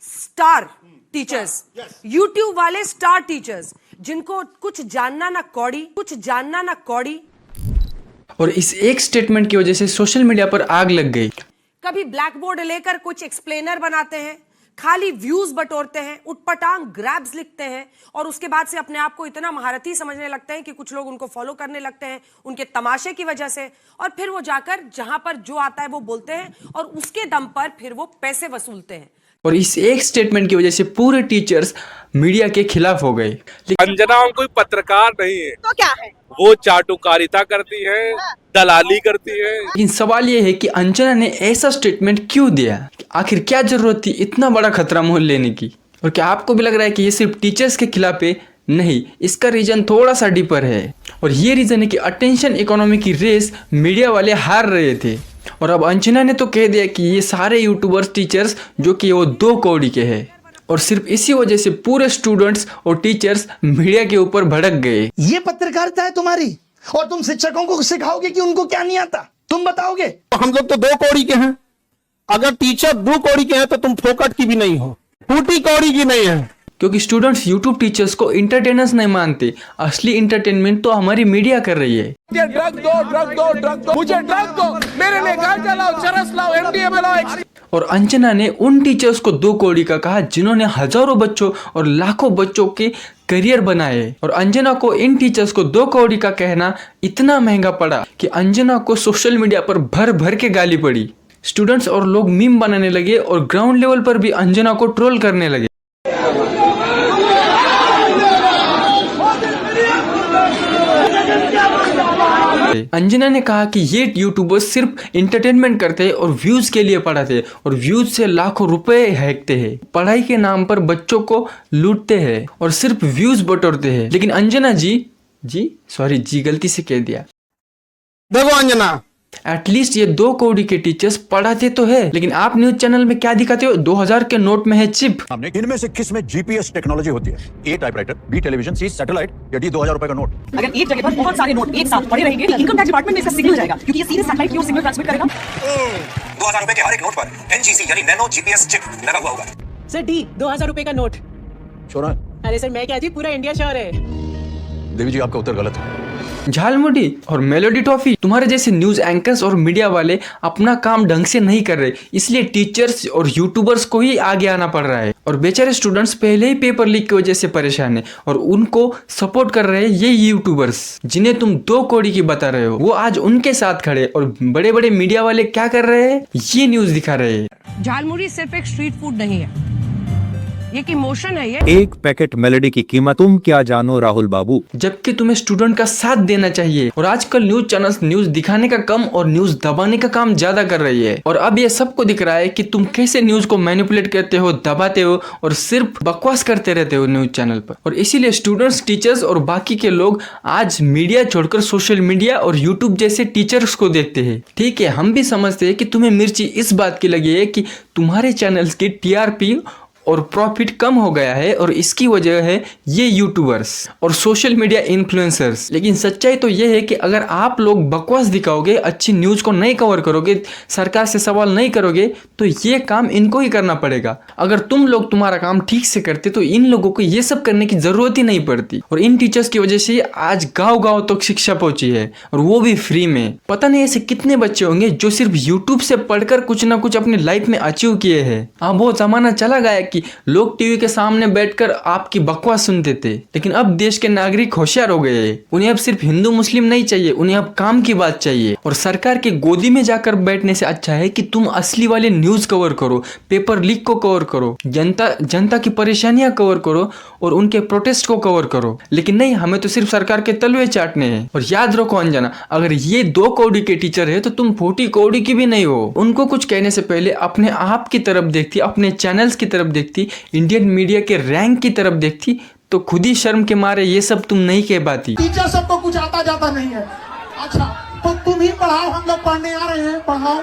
Star teachers, YouTube वाले star teachers, जिनको कुछ जानना ना कौड़ी, और इस एक स्टेटमेंट की वजह से सोशल मीडिया पर आग लग गई। कभी ब्लैक बोर्ड लेकर कुछ एक्सप्लेनर बनाते हैं, खाली व्यूज बटोरते हैं, उटपटांग ग्रैब्स लिखते हैं और उसके बाद से अपने आप को इतना महारथी समझने लगते हैं कि कुछ लोग उनको फॉलो करने लगते हैं उनके तमाशे की वजह से, और फिर वो जाकर जहां पर जो आता है वो बोलते हैं और उसके दम पर फिर वो पैसे वसूलते हैं। और इस एक स्टेटमेंट की वजह से पूरे टीचर्स मीडिया के खिलाफ हो गए। अंजना कोई पत्रकार नहीं है तो क्या है? वो चाटुकारिता करती है, दलाली करती है। लेकिन सवाल यह है कि अंजना ने ऐसा स्टेटमेंट क्यों दिया? आखिर क्या जरूरत थी इतना बड़ा खतरा मोल लेने की? और क्या आपको भी लग रहा है कि ये सिर्फ टीचर्स के खिलाफ है? नहीं, इसका रीजन थोड़ा सा डीपर है, और ये रीजन है कि अटेंशन इकोनॉमी की रेस मीडिया वाले हार रहे थे, और अब अंजना ने तो कह दिया कि ये सारे यूट्यूबर्स टीचर्स जो कि वो 2 कौड़ी के हैं, और सिर्फ इसी वजह से पूरे स्टूडेंट्स और टीचर्स मीडिया के ऊपर भड़क गए। ये पत्रकारिता है तुम्हारी, और तुम शिक्षकों को सिखाओगे कि उनको क्या नहीं आता? तुम बताओगे? हम लोग तो 2 कौड़ी के हैं, अगर टीचर 2 कौड़ी के हैं तो तुम फोकट की भी नहीं हो, फूटी कौड़ी की नहीं है। क्योंकि स्टूडेंट्स यूट्यूब टीचर्स को इंटरटेनर्स नहीं मानते, असली इंटरटेनमेंट तो हमारी मीडिया कर रही है। ड्रग दो, मुझे ड्रग दो, मेरे लिए गांजा लाओ, चरस लाओ, एमडीएमए लाओ। और अंजना ने उन टीचर्स को 2 कौड़ी का कहा जिन्होंने हजारों बच्चों और लाखों बच्चों के करियर बनाए, और अंजना को इन टीचर्स को 2 कौड़ी का कहना इतना महंगा पड़ा कि अंजना को सोशल मीडिया पर भर भर के गाली पड़ी। स्टूडेंट्स और लोग मीम बनाने लगे और ग्राउंड लेवल पर भी अंजना को ट्रोल करने लगे। अंजना ने कहा कि ये यूट्यूबर्स सिर्फ एंटरटेनमेंट करते हैं और व्यूज के लिए पढ़ाते हैं, और व्यूज से लाखों रुपए हैकते हैं, पढ़ाई के नाम पर बच्चों को लूटते हैं और सिर्फ व्यूज बटोरते हैं। लेकिन अंजना जी गलती से कह दिया। देखो अंजना, एटलीस्ट ये 2 कौड़ी के टीचर्स पढ़ाते तो है, लेकिन आप न्यूज चैनल में क्या दिखाते हो? 2000 के नोट में है चिप। हमने इनमें से किस में जीपीएस टेक्नोलॉजी होती है? ए टाइपराइटर, बी टेलीविजन, सी सैटेलाइट, या डी 2000 रुपए का नोट। अगर एक जगह पर बहुत सारे नोट एक साथ पड़े रहेंगे तो इनकम टैक्स डिपार्टमेंट में इसका सिग्नल जाएगा, क्योंकि ये सीधे सैटेलाइट की ओर सिग्नल ट्रांसमिट करेगा। 2000 रुपए के हर एक नोट पर एनजीसी यानी नैनो जीपीएस चिप लगा हुआ होगा। सर डी 2000 रुपए का नोट। श्योर है? अरे सर मैं क्या जी, पूरा इंडिया श्योर है। देवी जी आपका उत्तर गलत है। झालमुड़ी और मेलोडी टॉफी, तुम्हारे जैसे न्यूज एंकर्स और मीडिया वाले अपना काम ढंग से नहीं कर रहे, इसलिए टीचर्स और यूट्यूबर्स को ही आगे आना पड़ रहा है, और बेचारे स्टूडेंट्स पहले ही पेपर लीक की वजह से परेशान है, और उनको सपोर्ट कर रहे हैं ये यूट्यूबर्स जिन्हें तुम 2 कौड़ी की बता रहे हो। वो आज उनके साथ खड़े, और बड़े बड़े मीडिया वाले क्या कर रहे हैं? ये न्यूज दिखा रहे हैं। झालमुड़ी सिर्फ एक स्ट्रीट फूड नहीं है, ये एक इमोशन है। ये एक पैकेट मेलोडी की कीमत तुम क्या जानो राहुल बाबू। जबकि तुम्हें स्टूडेंट का साथ देना चाहिए, और आजकल न्यूज चैनल्स न्यूज दिखाने का कम और न्यूज दबाने का काम ज्यादा कर रही है, और अब ये सबको दिख रहा है कि तुम कैसे न्यूज को मैनिपुलेट करते हो, दबाते हो और सिर्फ बकवास करते रहते हो न्यूज चैनल पर। और इसीलिए स्टूडेंट्स, टीचर्स और बाकी के लोग आज मीडिया छोड़कर सोशल मीडिया और यूट्यूब जैसे टीचर्स को देखते हैं। ठीक है, हम भी समझते हैं कि तुम्हें मिर्ची इस बात की लगी है कि तुम्हारे चैनल्स की टीआरपी और प्रॉफिट कम हो गया है, और इसकी वजह है ये यूट्यूबर्स और सोशल मीडिया इन्फ्लुएंसर्स। लेकिन सच्चाई तो ये है कि अगर आप लोग बकवास दिखाओगे, अच्छी न्यूज को नहीं कवर करोगे, सरकार से सवाल नहीं करोगे, तो ये काम इनको ही करना पड़ेगा। अगर तुम लोग तुम्हारा काम ठीक से करते तो इन लोगों को ये सब करने की जरूरत ही नहीं पड़ती, और इन टीचर्स की वजह से आज गाँव तक शिक्षा पहुंची है, और वो भी फ्री में। पता नहीं ऐसे कितने बच्चे होंगे जो सिर्फ यूट्यूब से पढ़कर कुछ ना कुछ अपनी लाइफ में अचीव किए हैं। अब वो जमाना चला गया कि लोग टीवी के सामने बैठकर आपकी बकवास सुनते थे, लेकिन अब देश के नागरिक होशियार हो गए। उन्हें अब सिर्फ हिंदू मुस्लिम नहीं चाहिए, उन्हें अब काम की बात चाहिए, और सरकार की गोदी में जाकर बैठने से अच्छा है कि तुम असली वाले न्यूज कवर करो, पेपर लीक को कवर करो, जनता की परेशानियां कवर करो, और उनके प्रोटेस्ट को कवर करो। लेकिन नहीं, हमें तो सिर्फ सरकार के तलवे चाटने हैं। और याद रखो अंजना, अगर ये 2 कौड़ी के टीचर है तो तुम 40 कौड़ी की भी नहीं हो। उनको कुछ कहने से पहले अपने आप की तरफ देखती, अपने चैनल्स की तरफ देखती, इंडियन मीडिया के रैंक की तरफ देखती, तो खुद ही शर्म के मारे ये सब तुम नहीं कह पाती। टीचर सबको कुछ आता जाता नहीं है। अच्छा तो तुम ही पढ़ाओ, हम लोग पढ़ने आ रहे हैं, पढ़ाओ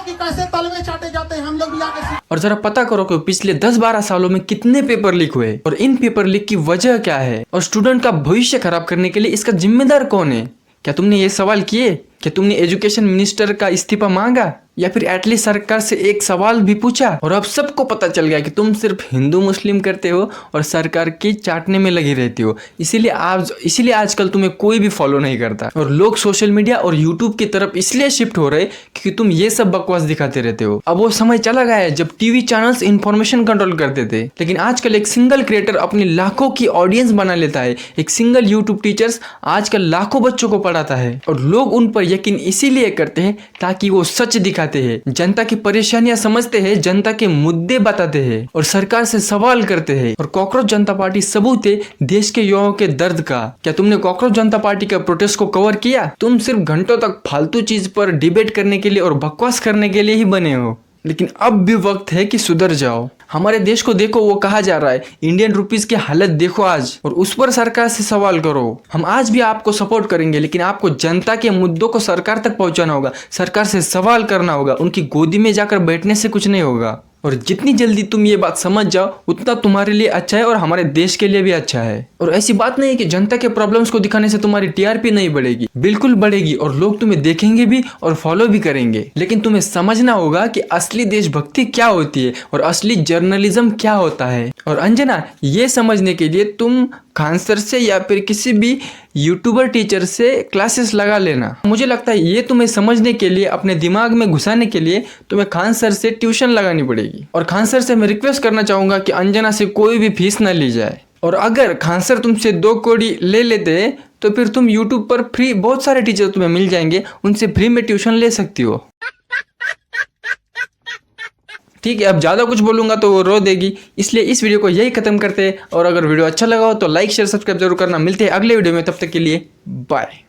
कि कैसे तलवे चाटे जाते हैं, हम लोग भी आगे। और जरा पता करो कि पिछले 10-12 सालों में कितने पेपर लीक हुए, और इन पेपर लीक की वजह क्या है, और स्टूडेंट का भविष्य खराब करने के लिए इसका जिम्मेदार कौन है? क्या तुमने ये सवाल किए? क्या तुमने एजुकेशन मिनिस्टर का इस्तीफा मांगा या फिर एटलीस्ट सरकार से एक सवाल भी पूछा? और अब सबको पता चल गया कि तुम सिर्फ हिंदू मुस्लिम करते हो और सरकार की चाटने में लगी रहती हो। इसीलिए आजकल तुम्हें कोई भी फॉलो नहीं करता और लोग सोशल मीडिया और यूट्यूब की तरफ इसलिए शिफ्ट हो रहे क्योंकि तुम ये सब बकवास दिखाते रहते हो। अब वो समय चला गया है जब टीवी चैनल्स इंफॉर्मेशन कंट्रोल करते थे, लेकिन आजकल एक सिंगल क्रिएटर अपनी लाखों की ऑडियंस बना लेता है। एक सिंगल यूट्यूब टीचर्स आजकल लाखों बच्चों को पढ़ाता है और लोग उन पर यकीन इसीलिए करते हैं ताकि वो सच दिखाते हैं, जनता की परेशानियां समझते हैं, जनता के मुद्दे बताते हैं और सरकार से सवाल करते हैं। और कॉकरोच जनता पार्टी सबूत है देश के युवाओं के दर्द का। क्या तुमने कॉकरोच जनता पार्टी के प्रोटेस्ट को कवर किया? तुम सिर्फ घंटों तक फालतू चीज पर डिबेट करने के लिए और बकवास करने के लिए ही बने हो, लेकिन अब भी वक्त है कि सुधर जाओ। हमारे देश को देखो, वो कहा जा रहा है, इंडियन रुपीस की हालत देखो आज, और उस पर सरकार से सवाल करो। हम आज भी आपको सपोर्ट करेंगे, लेकिन आपको जनता के मुद्दों को सरकार तक पहुंचाना होगा, सरकार से सवाल करना होगा, उनकी गोदी में जाकर बैठने से कुछ नहीं होगा। और जितनी जल्दी तुम ये बात समझ जाओ उतना तुम्हारे लिए अच्छा है और हमारे देश के लिए भी अच्छा है। और ऐसी बात नहीं है कि जनता के प्रॉब्लम्स को दिखाने से तुम्हारी टीआरपी नहीं बढ़ेगी, बिल्कुल बढ़ेगी और लोग तुम्हें देखेंगे भी और फॉलो भी करेंगे। लेकिन तुम्हें समझना होगा कि असली देशभक्ति क्या होती है और असली जर्नलिज्म क्या होता है। और अंजना, ये समझने के लिए तुम खान सर से या फिर किसी भी यूट्यूबर टीचर से क्लासेस लगा लेना। मुझे लगता है ये तुम्हें समझने के लिए, अपने दिमाग में घुसाने के लिए तुम्हें खान सर से ट्यूशन लगानी पड़ेगी। और खान सर से मैं रिक्वेस्ट करना चाहूंगा कि अंजना से कोई भी फीस न ली जाए। और अगर खान सर तुमसे 2 कौड़ी ले लेते तो फिर तुम यूट्यूब पर फ्री बहुत सारे टीचर तुम्हें मिल जाएंगे, उनसे फ्री में ट्यूशन ले सकती हो। ठीक है, अब ज़्यादा कुछ बोलूंगा तो वो रो देगी, इसलिए इस वीडियो को यही खत्म करते हैं। और अगर वीडियो अच्छा लगा हो तो लाइक शेयर सब्सक्राइब जरूर करना। मिलते हैं अगले वीडियो में, तब तक के लिए बाय।